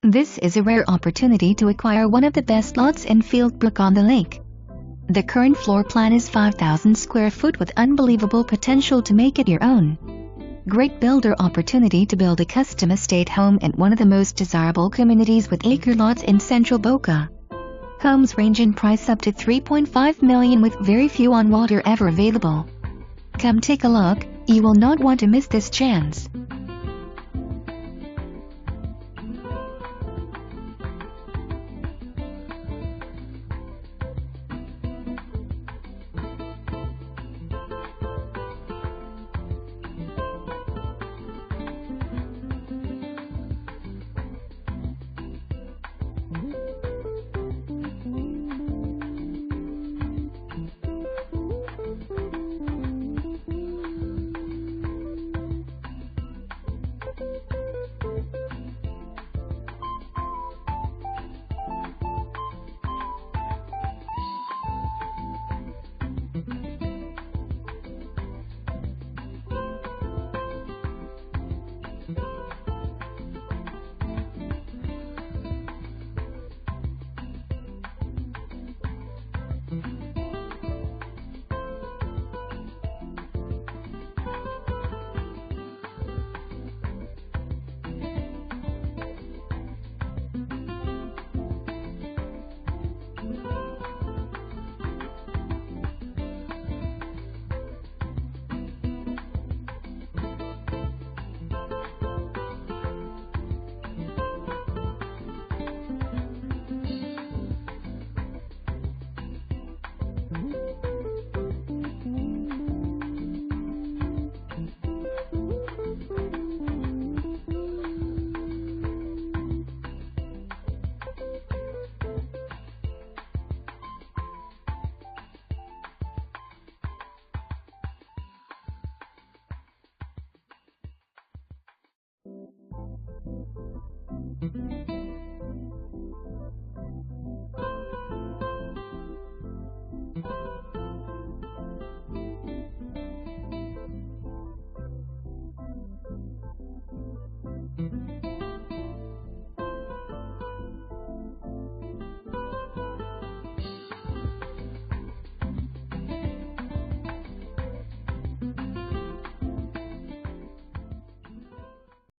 This is a rare opportunity to acquire one of the best lots in Fieldbrook on the lake. The current floor plan is 5,000 square foot with unbelievable potential to make it your own. Great builder opportunity to build a custom estate home in one of the most desirable communities with acre lots in central Boca. Homes range in price up to $3.5 million with very few on water ever available. Come take a look, you will not want to miss this chance.